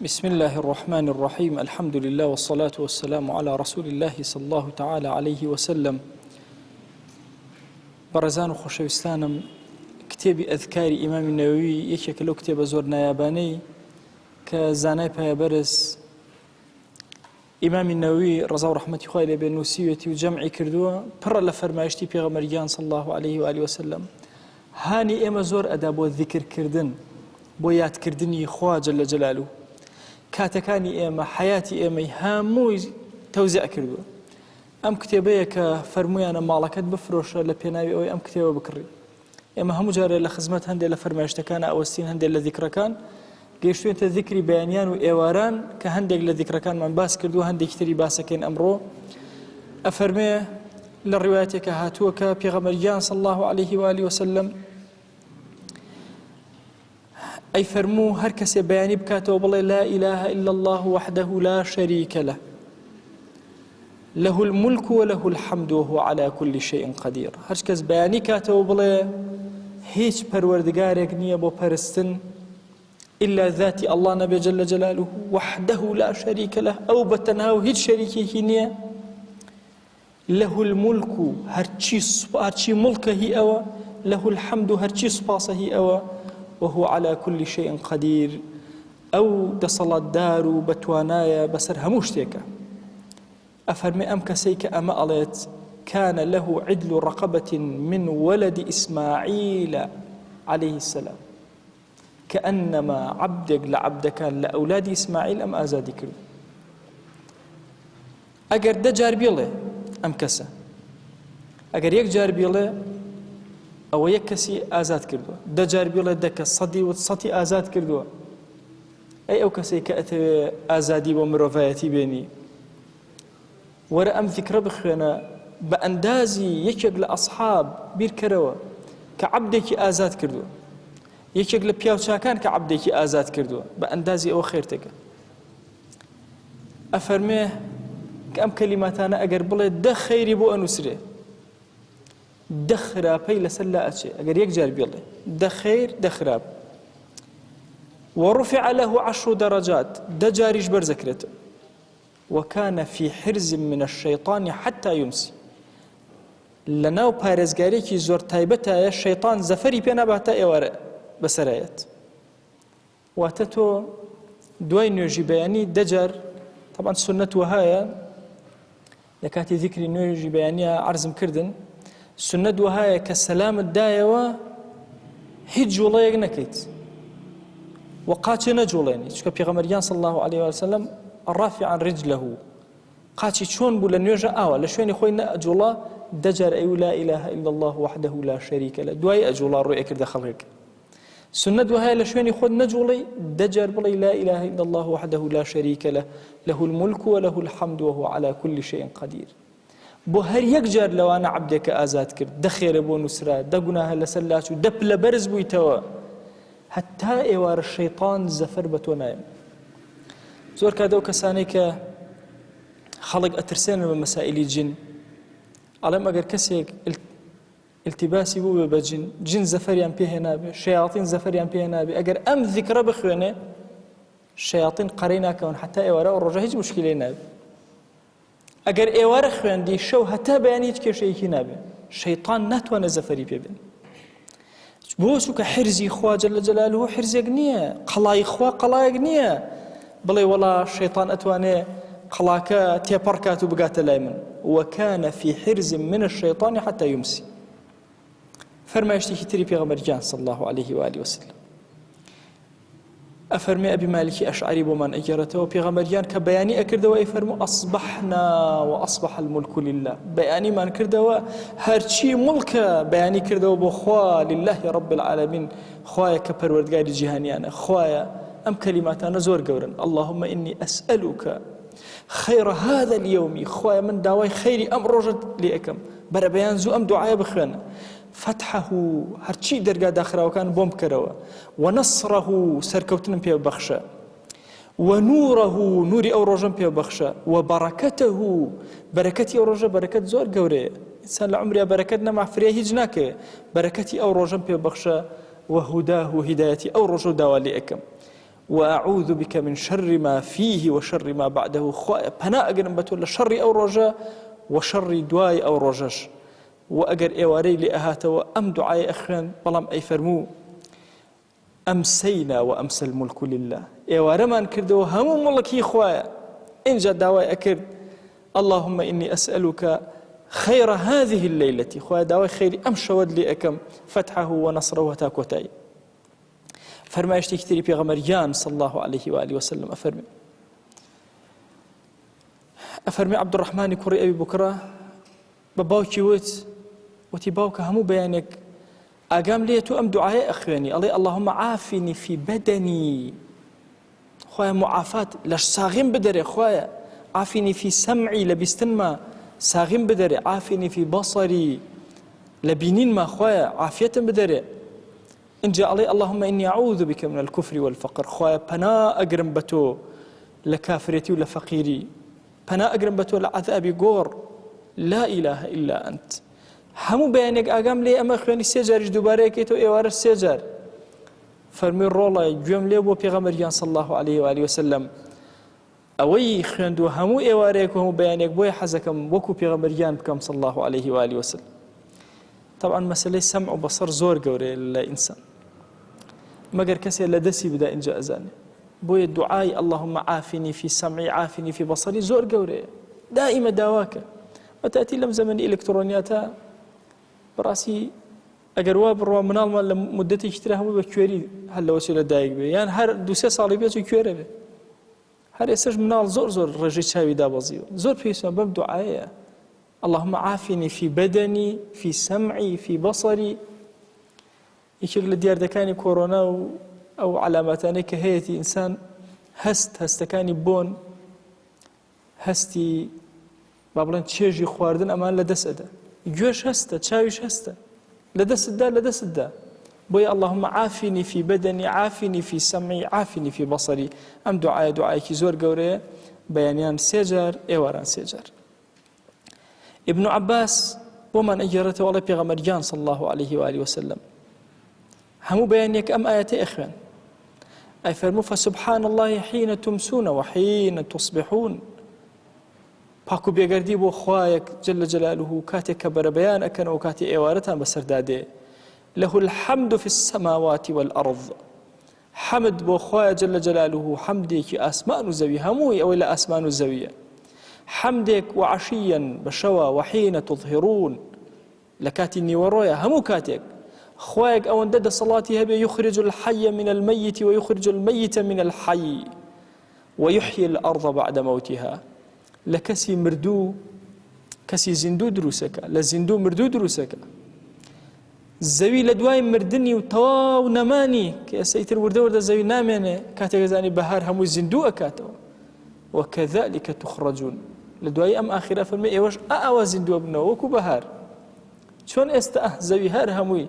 بسم الله الرحمن الرحيم الحمد لله والصلاة والسلام على رسول الله صلى الله تعالى عليه وسلم. بەڕێزان و خۆشەویستانم، کتێبی ئەذکاری ئیمامی نەوەوی یەکێکە لەو کتێبە زۆر نایابانەی کە زانای پایەبەرز ئیمامی نەوەوی ڕەزا و ڕەحمەتی خوای لێبێ نووسیوێتی و جەمعی کردووە، پڕە لە فەرمایشتی پێغەمبەرگیان صلی الله عليه و آله وسلم. هانی ئێمە زۆر ئەدا بۆ ذیکرکردن، بۆ یادکردنی خوا جەل جەلالوه. کاتەکانی ئێمە، حەیاتی ئێمەی هەمووی تەوزیع کردووە. ئەم کتێبەیە کە فەرموویانە ماڵەکەت بفرۆشە لە پێناوی ئەوەی ئەم کتێبە بکڕی. ئێمە هەموو جارێ لە خزمەت هەندێک لە فەرمایشتەکانە ئەوەستین، هەندێک لە ذیکرەکان گەیشتوێتە ذیکری بەیانیان و ئێواران کە هەندێک لە ذیکرەکانمان باس کردووە، هەندێکی تری باسەکەین ئەمڕۆ. ئەفەرمێ لە ڕیوایەتێکە هاتووە کە پێغەمبەرگیان صلی الله عليه و آله وسلم ئەی فەرموو هەر کەسێ بەیانی بکاتەوە بڵێ لا إله إلا الله وحده لا شريك له له الملك وله الحمد وهو على كل شيء قدير. هەر کەس بەیانی کاتەوە بڵێ هیچ پەروەردگارێک نییە بۆ پەرستن إلا ذاتی الله نەبێ جل جلاله وحده لا شريك له، ئەو بەتەنها و هیچ شەریکێکی نییە. له الملك هەرچی مڵکە هی ئەوە، له الحمد هەرچی سوپاسە هی ئەوە، وهو على كل شيء قدير، أو دەسەڵاتدار و بەتوانایە بەسەر هەموو شتێکە. ئەفەرمێ ئەم کەسەی کە ئەمە ئەڵێت كان له عدل رقبة من ولد إسماعيل عليه السلام، كأنما عبدك لعبدكان لأولاد إسماعيل أم آزادي كردو. ئەگەر دە جار بێڵێ ئەم کەسە، ئەگەر یەک جار بێڵێ ئەوە یەک کەسی ئازاد کردووە، دە جار بێڵێ دە کەس سەدی ئازاد کردووە. ئەی ئەو کەسێک کە ئەتەوێ ئازادی بۆ مرۆڤایەتی بێنی، وەرە ئەم ذیکرە بخوێنە بە ئەندازی یەکێک لە ئەسحاب بیرکەرەوە کە عەبدێکی ئازاد کردووە، یەکێک لە پیاوچاکان کە عەبدێکی ئازاد کردووە، بە ئەندازی ئەوە خێرتێکە. ئەفەرمێ کە ئەم کەلیماتانە ئەگەر بڵێ دە خەیری بۆ ئەنووسرێ، دە خراپەی لەسەر لا ئەچێ. ئەگەر یەک جار بێڵێ دە خەیر دە خراپ، ورفع له 10 درجات، دە جاریش بەرزەکرێتەوە. وكان في حرز من الشيطان حتى يمسي، لەناو پارێزگارێکی زۆر تایبەتایە شەیطان زەفەری پێ ناباتە ئێوارە بەسەرایەت. واتە تۆ دوای نوێژی بەیانی دە جار، طبعا سنەت وهایە لە کاتی ذیکری نوێژی بەیانیە عەرزم کردن، سنەت وهایە کە سەلامت دایەوە هیچ جوڵەیەک نەکەیت و قاچێ نەجوڵێنی، چونکە پێغەمبەرگیان صلی الله عليه وسلم رافعا رجله قاچی چۆن بوو لە نوێژە ئاوە لە شوێنی خۆی نەئەجوڵا، دە جار ئەیوو لا إله إلا الله وحده لا شريك له، دوای ئەجوڵا ڕووی کردە خەڵک. سنەت وهایە لە شوێنی خۆت نەجوڵی، دە جار بڵێ لا إله إلا الله وحده لا شريك له له الملك وله الحمد وهو على كل شيء قدير. بۆ هەر یەک جار لەوانە عەبدێکە ئازاد کرد، دە خێرە بۆ نووسرا، دە گوناهە لەسەر لاچوو، دە پلە بەرز بوویتەوە، هەتا ئێوارە شەیطان زەفەر بە تۆ نایە. زۆر کاتەوە کەسانەی کە خەڵک ئەترسێنن بە مەسائیلی جن، ئەڵێم ئەگەر کەسێک التیباسی بوو بێ بە جن زەفەریان پێهێنابێ، شەیاطین زەفەریان پێهێنابێ، ئەگەر ئەم ذیکرە بخوێنێ شەیاطین قەرەی ناکەون حتا ئێوارە ئەو ڕۆژە هیچ مشکلەی نابێ. ئەگەر ئێوارە خوێندی شەو هەتا بەیانی هیچ کێشەیەکی نابێ، شەیطان ناتوانێت زەفەری پێبێن. بۆ چونکە حرزی خوا جەل جەلالوه حرزێک نییە، قەڵای خوا قەڵایەک نییە بڵێ وەڵا شەیطان ئەتوانێ قەڵاکە تێپەڕکات و بگاتە لای من. وكان في حرز من الشيطان حتى يمسي. فەرمایشتێکی تری پێغەمبەرگیان صلی الله عليه و آله وسلم ئەفەرمێ ئەبی مالکی ئەشعری بۆمان ئەگێڕێتەوە پێغەمبەرگیان کە بەیانی ئەکردەوە ئەیفەرموو ئەصبحنا وأصبح الملك لله، بەیانیمان کردەوە هەرچی مڵکە بەیانی کردەوە بۆ خوا، لله رب العالمين، خوایە کە پەروەردگاری جیهانیانە، خوایە. ئەم کەلیماتانە زۆر گەورن. اللهم إني أسألك خير هذا اليوم، خوایە من داوای خەیری ئەم ڕۆژت لێ ئەکەم، بەرە بەیان زوو ئەم دوعایە بخوێنە. فتحه هەرچی دەرگا داخراوەکان بۆم بکەرەوە، ونصره سەرکەوتنم پێ بەخشە، ونوره نوری ئەو ڕۆژەم پێ بەخشە، وبەرەکەته بەرەکەتی ئەو ڕۆژە بەرەکەت زۆر گەورەیە، ئینسان لە عمریا بەرەکەت نەمافرێ هیچ ناکەوێ، بەرەکەتی ئەو ڕۆژەم پێ بەخشە، وهداه هدایەتی ئەو ڕۆژە داوا لێ ئەکەم. وأعوذ بك من شر ما فيه وشر ما بعده خوايا پناه ئەگرم بە تۆ لە شەڕی ئەو ڕۆژە و شەڕی دوای ئەو ڕۆژەش و ئەگەر ئێوارەی لێ ئەهاتەوە ئەم دوعای ئەخوێن بەڵام ئەیفەرموو ئەمسەینا وأمسى الملك لله ئێوارەمان کردەوە هەموو مڵکی خوایە اینجا داوای ئەکرد اللهم إني أسألك خير هذه الليلة خويا داوي خير أم شود لي أكم فتحه ونصره وتاكوتاي فرمايشتي كتير بيغمريان صلى الله عليه وآله وسلم أفرمي عبد الرحمن كوري أبي بكرة بباوكي وتي باوك همو بيانك أقام لي تو أم دعاء أخواني اللهم عافني في بدني خويا معافاة لاش ساغين بدري خويا عافني في سمعي لبستن ما ساغين بدري عافني في بصري لبينين ما خويا عافية بدري إن جاء علي اللهم إني أعوذ بك من الكفر والفقر خويا بنا أقرم بتو لكافرتي ولا فقيري بنا أقرم بتو لعذابي قور لا إله إلا أنت همو بيانك أقام لي أما أخواني سيجارش دوباره كيتو إيوار السيجار فرمي الرولا جوم لي بو بيغمريان صلى الله عليه وآله وسلم أوي خوندو همو إيواريك وهمو بيانيك بوي حزكم وكو بيغمريان بكم صلى الله عليه وآله وسلم طبعا مسألة سمع وبصر زور قوري للإنسان مقر كسي لدسي بدا إن جاء أزاني بوي الدعاء اللهم عافني في سمعي عافني في بصري زور قوري دائما داواك وتأتي لم زمن إلكترونياتها براسي أجر وابر ومنال ما لمدتي اشتريها مو بكوري هلا وسيلة دايق بي يعني هر دوسي صالي بيجي كوري بي هر يسج منال زور رجي شاوي دابزيو زور بيسون بم دعاء اللهم عافني في بدني في سمعي في بصري يشير لديار دكاني كورونا أو علاماتاني كهيتي إنسان هستكاني بون هستي بابلان تشيجي خواردن أمان لدسده جوش هسته تشاويش هسته لدسده بوي اللهم عافني في بدني عافني في سمعي عافني في بصري أم دعاء كي زور قوري بيانيان سيجار إيواران سيجار ابن عباس ومن أجرته والله بيغمريان صلى الله عليه وآله وسلم همو بيانيك أم آياتي إخوان أي فرمو فسبحان الله حين تمسون وحين تصبحون باكو بيقردي بو خوايك جل جلاله كاتي كبر بيان أكن وكاتي إيوارتان بسردادي له الحمد في السماوات والأرض حمد بو خوايا جل جلاله حمدك أسمان زوي هموي أو إلى أسمان زوية حمدك وعشيا بشوى وحين تظهرون لكاتي نيورويا همو كاتك خوايك أو اندد صلاتي هبي يخرج الحي من الميت ويخرج الميت من الحي ويحيي الأرض بعد موتها لكسي مردو كسي زندو دروسك لزندو مردو دروسك زوي لدواي مردني وتواو نماني كأسيتر ورده زوي نامنه كاتي زاني بهار همو زندو أكاتو وكذلك تخرجون لدواي أم آخرة فرمي إيوش أعوى زندو ابنه وكو بهار شون زوي هار هموي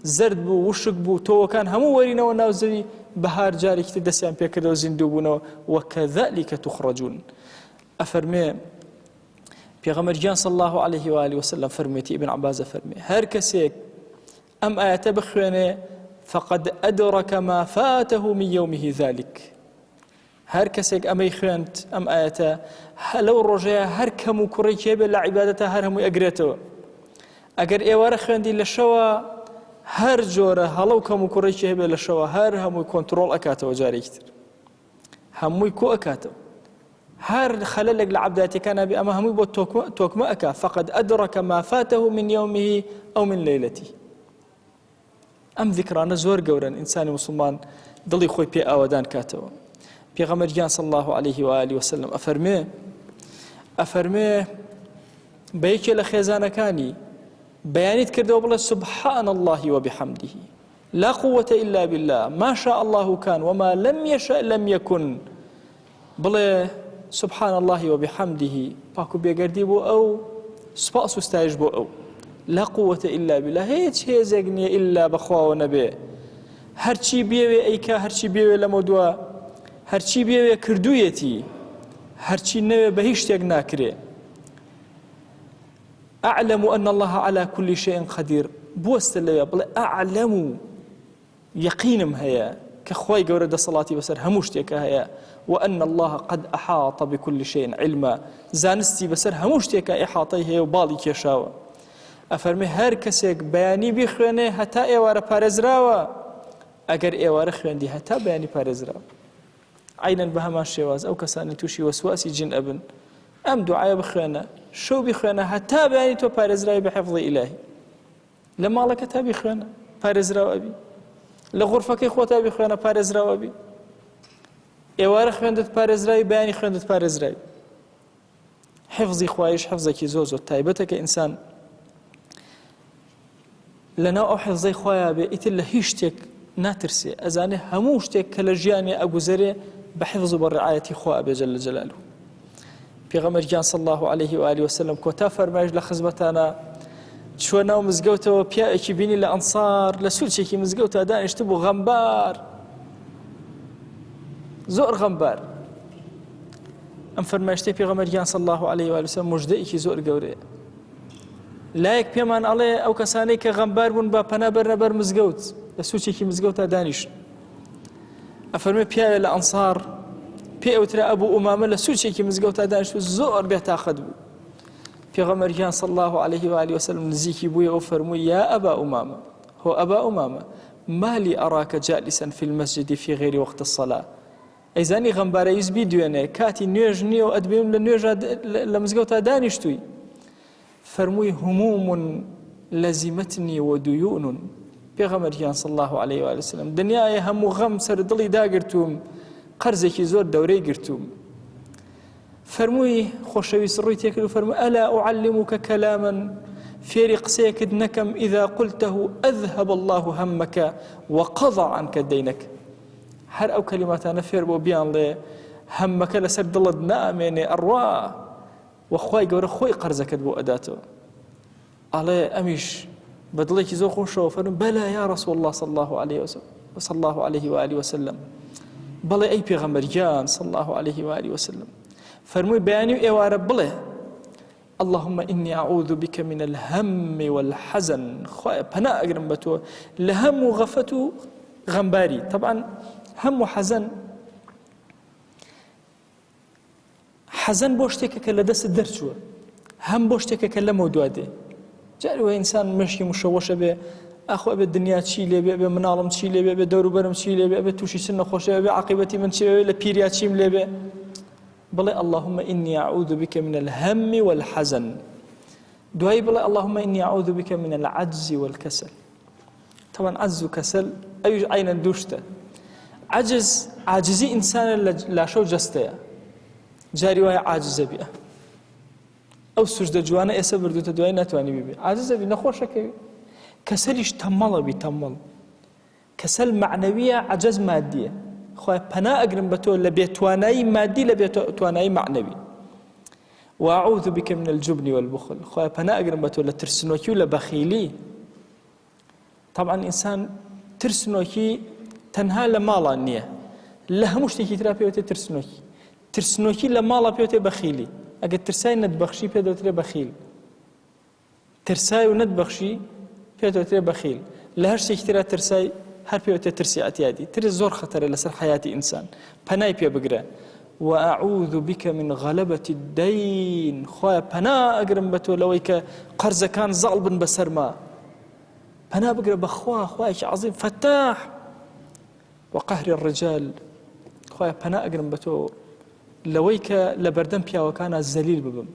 زرد بو وشك بو تو كان همو ورينا وناو زوي بهار جاري كتدسيان بيكردو زندو بنو وكذلك تخرجون أفرمي بيغمرجان صلى الله عليه وآله وسلم فرميتي ابن عباس فرمي هر كسيك أم آيات بخواني فقد أدرك ما فاته من يومه ذلك هر كسيك أمي خوانت أم آيات لو رجاء هر كمو كوريكي بلا عبادته هر همو أقريته أقر إيوار خواندي للشوا هر جورة هلو كمو كوريكي بلا شوا هر همو كنترول أكاته وجاري كتر همو يكو أكاته هر خللك لعبداتي كان بأما همو يبو توكما أكا فقد أدرك ما فاته من يومه أو من ليلته أم ذكرانا زور قورا إنسان مسلمان ضلي خوي بي آودان كاتو بيغمرجان صلى الله عليه وآله وسلم أفرمي بيكي لخيزانا كاني بيانيت كردو بالله سبحان الله وبحمده لا قوة إلا بالله ما شاء الله كان وما لم يشاء لم يكن بله سبحان الله وبحمده باكو بيقردي بو أو سباس وستايج بو أو لا قوة إلا بالله هيج هيزقني إلا بخوا ونبي هرچی بيوي أيكا هرچی بيوي لمودوا هرچی بيوي كردويتي هرچی نوي بهيشتك ناكري أعلم أن الله على كل شيء قدير بوست اللي بل أعلم يقينم هيا كخوي جورد صلاتي بسر هموشتك هيا وأن الله قد أحاط بكل شيء علما زانستي بسر هموشتك إحاطيه وبالي كيشاوة أفرمي هر كسيك بياني بخواني هتا إيوار بارزراوة أجر إيوار خوان هتا بياني بارزراوة عينا بهما شواز أو كساني توشي وسواسي جن أبن أم دعاء بخوانا شو بخوانا هتا بياني تو بارزراوي بحفظ إلهي لما لك هتا بخوانا بارزراوة أبي لغرفك إخوة بخوانا بارزراوة أبي إيوار خواندت بارزراوي بياني خواندت بارزراوي حفظي خوايش حفظك زوزو تايبتك إنسان لنا أو حفظي خوايا بإتل هيشتك ناترسي أزاني هموشتك كالجياني أقوزري بحفظ بالرعاية خوايا بجل جلاله بيغمر جان صلى الله عليه وآله وسلم كوتا فرماج لخزبتانا شوانا ومزقوتا وبيائكي بيني لأنصار لسولشيكي مزقوتا دانش تبو غنبار زور غنبار أم فرماجتي بيغمر جان صلى الله عليه وآله وسلم مجدئكي زور قوري لایەک پێمان ئەڵێ ئەو کەسانەی کە غەمبار بوون بە پەنا بەرنە بەر مزگەوت لە سوچێکی مزگەوتە دانیشن ئەفەرمێ پیاوێ لە ئەنسار پێ ئەوترا ئەبوو ئومامە لە سوچێکی مزگەوتە دانیشت و زۆر بێتاقەت بوو پێغەمبەرگیان صلی الله عليه وآله وسلم نزیکی بوویە و فەرمووی یا ئەبا ئومامە هۆ ئەبا ئومامە ما لي أراك جالسا في المسجد في غير وقت الصلاة ئەیزانی غەمبارە ویست بیدوێنێ کاتی نوێژ نییە و ئەدبێم لە نوێژ لە مزگەوتە دانیشتووی فرموي هموم لزمتني وديون بيغمريان صلى الله عليه وآله وسلم دنياي هم غم سردلي داقرتوم قرزكي زور دوري قرتوم فرموي خوشوي سروي تيكلو فرموي ألا أعلمك كلاما في رقسيك نكم إذا قلته أذهب الله همك وقضى عنك دينك هر أو كلمات أنا فير بوبيان لي همك لسردل نامين أرواح وخواي قورا خوي قرزكت بو أداته على أميش بدليك زو خوشو فرم بلى يا رسول الله صلى الله عليه وسلم صلى الله عليه وآله وسلم بلى أي بيغمبر جان صلى الله عليه وآله وسلم فرموي بياني إيوار بلى اللهم إني أعوذ بك من الهم والحزن خواي بنا أقرم بتو لهم وغفتو غنباري طبعا هم وحزن حزن بوشتك كلا دس الدرجوة هم بوشتك كلا مودوده جاري إنسان مشي مشوشة به أخو أبي الدنيا تشيله أبي منالم تشيله أبي دور برم تشيله أبي توشي سنة خوشة أبي عاقبتي من تشيله أبي لبيريا تشيله أبي بلى اللهم إني أعوذ بك من الهم والحزن دعاء بلى اللهم إني أعوذ بك من العجز والكسل طبعا عجز وكسل أي عين دوشته عاجزي إنسان لا شو جسته جاري وای عاجزه بیا او سجده جوانه اسه بردو ته دوای نتوانی بی عاجزه بی نخوشه که کسلش تمله بی تمل کسل معنویه عجز مادیه خواه پناه اگرم بتو لبیتوانایی مادی لبیتوانایی معنوی واعوذ بك من الجبن والبخل خواه پناه اگرم بتو لترسنوکی و لبخیلی طبعا انسان ترسنوکی تنها لمالا نیه لهموش تکی ترابی و ترسنوکی ترسنوکی لمالا پیوته بخیلی اگه ترسای ندبخشی پیدوتره بخیل ترسای و ندبخشی پیدوتره بخیل لهر شیکتره ترسای هر پیوته ترسی اعتیادی ترس زور خطره لسر حیاتی انسان پنای پی بگره وأعوذ بك من غلبة الدين خواه پنا اگرم بتو لوی که قرض کان ظالبن بسر ما پنا بگره بخواه عظیم فتاح وقهر الرجال خواه پنا اگرم بتو لەوەی کە لە بەردەم پیاوەکانە زەلیل ببم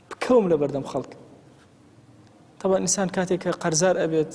بکەوم لە بەردەم خەڵک طبعا ئینسان کاتێک کە قەرزار ئەبێت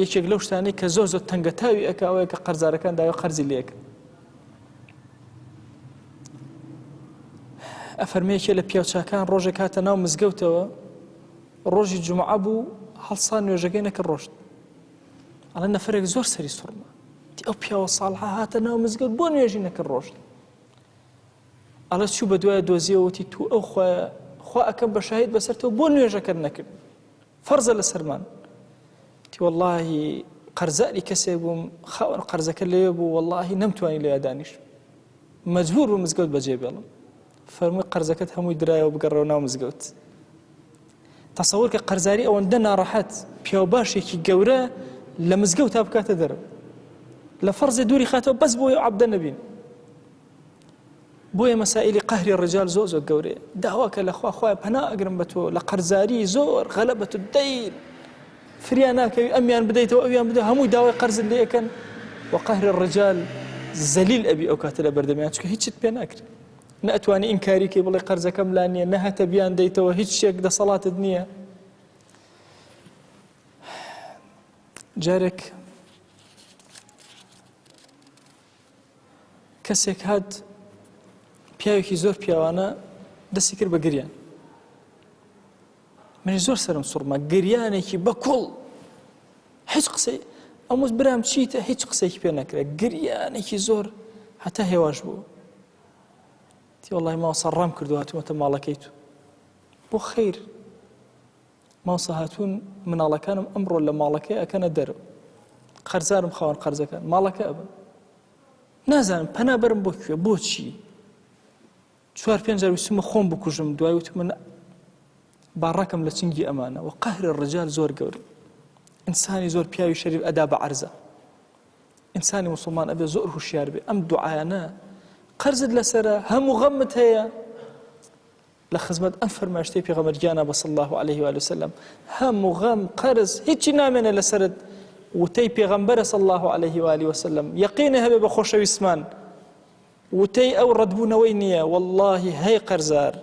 یەکێک لەو شتانەی کە زۆر تەنگەتاوی ئەکا ئەوەیە کە قەرزارەکان داوای قەرزی لێ ئەکەن ئەفەرمێیەکێ لە پیاوچاکان ڕۆژێک هاتە ناو مزگەوتەوە ڕۆژی جومعە بوو هەڵسان نوێژەکەی نەکرد ڕۆشت ئەڵێ نەفەرێک زۆر سەری سوڕما ئەو پیاوە ساڵحە هاتە ناو مزگەوت بۆ نوێژی نەکرد ڕۆشت ئەڵە چوو بە دوایە دۆزیەوەتی تو ئەو خوا ئەکەم بە شاهید بەسەرتەوە بۆ نوێژەکەت نەکرد فەرزە لە سەرمان تی وەڵڵاهی قەرزاری کەسێک بووم خاوەن قەرزەکە لێوێ بوو وەڵڵاهی نەمتوانی لێ دانیش مەجبور بووم مزگەوت بەجێ بێڵم فەرمووی قەرزەکەت هەمووی درایەوە بگەڕێەوە ناو مزگەوت تەسەوور کە قەرزاری ئەوەندە ناڕەحەت پیاو باشێکی گەورە لە مزگەوتا بکاتە دەرەوە لفرز دوري خاتو بس بوي عبد النبي بوي مسائل قهر الرجال زوز وقوري دعواك الأخوة أخوة بنا أقرمبته لقرزاري زور غلبة الدين فرياناك أميان بديت وأميان بديت همو داوي قرز اللي كان وقهر الرجال زليل أبي أو كاتل بردميان شكو هيتش تبيناك نأتواني إنكاري كي بلي قرزة كملانية نها تبيان ديتو هيتش يقدا صلاة الدنيا جارك کەسێک هات پیاوێکی زۆر پیاوانە دەستی کرد بە گریان منی زۆر سەرم سوڕما گریانێکی بەکوڵ هیچ قسەی ئەموز برام چیتە هیچ قسەیەکی پێ نەکرێت گریانێکی زۆر هەتا هێواش بوو تی وەڵڵی ماوەسە ڕام کردو هاتوومەتە ماڵەکەی تو بۆ خەیر ماوەسە هاتوون مناڵەکانم ئەمڕۆ لە ماڵەکەی ئەکەنە دەرەوە قەرزارم خاوەن قەرزەکان ماڵەکە ئەبن نازانم پەنا بەرم بۆ کوێ بۆچی 4-5 ویستمە خۆم بکوژم دوای وتمە باڕەکەم لە چنگی ئەمانە و قەهر الرجال زۆر گەورە ئینسانی زۆر پیاوی شەریف ئەدا بە عەرزە ئینسانی موسڵمان ئەبێ زۆر هوشیار بێ ئەم دوعایانە قەرزت لەسەرە هەموو غەمت هەیە لە خزمەت ئەم فەرمایشتەی پێغەمبەرگیانە بە صلی الله عليه و وسلم هەموو غەم قەرز هیچی نامێنە لەسەرت وتەی پێغەمبەرە صلی الله عليه و آله وسلم یەقینە هەبێ بە خۆشەویستمان وتەی ئەو ڕەتبوونەوەی نییە والله هەی قەرزار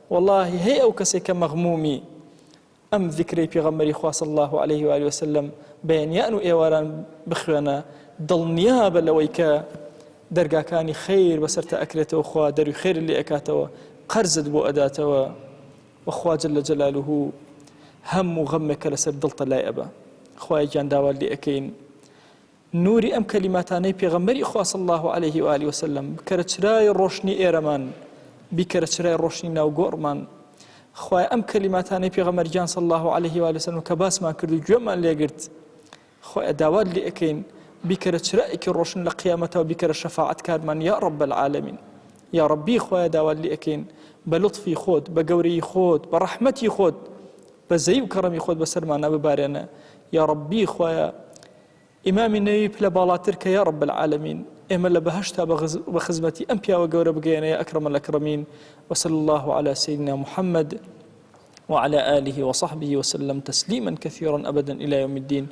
والله هەی ئەو کەسێک کە مەغمومی ئەم ذیکرەی پێغەمبەری خوا صلی الله عليه و آله وسلم بەیانیان و ئێواران بخوێنە دڵنیابە لەوەی کە دەرگاکانی خەیر بەسەرتە ئەکرێتەوە خوا دەروی خێر لێ ئەکاتەوە قەرزت بۆ ئەداتەوە وەخوا جەل جەلالوه هەموو غەمێکە لەسەر دڵتە لای ئەبە خوای گیان داوا لێ ئەەکەین نوری ئەم کەلیماتانەی پێغەمبەری خوا صلی الله عليه و آله وسلم بکەرە چرای ڕۆشنی ئێرەمان بیکەرە چرای ڕۆشنی ناوگۆڕمان خوای ئەم کەلیماتانەی پێغەمبەرگیان صلی الله عليه و آله وسلم کە باسمان کرد و گوێمان لێگرت خوای داوا لێ ئەەکەین بیکەرە چرایەکی ڕۆشن لە قیامەتەوە بیکەرە شەفاعەتکارمان یا رب العالمین یا ربی خوای داوا لێ ئەەکەین بە لطفی خۆت بە گەورەی خۆت بە ڕەحمەتی خۆت بە زەی و کەڕەمی خۆت بەسەرمانە ببارێنە یا ربی خوایە ئیمامی نەووی پلە باڵاتر کە یا رب العالمین ئێمە لە بەهەشتا بە خزمەتی ئەم پیاوە گەورە بگەێنە یا ئەکرەم الأکرەمین وصلى الله على سيدنا محمد وعلى آله وصحبه وسلم تسليما كثيرا أبدا إلى يوم الدين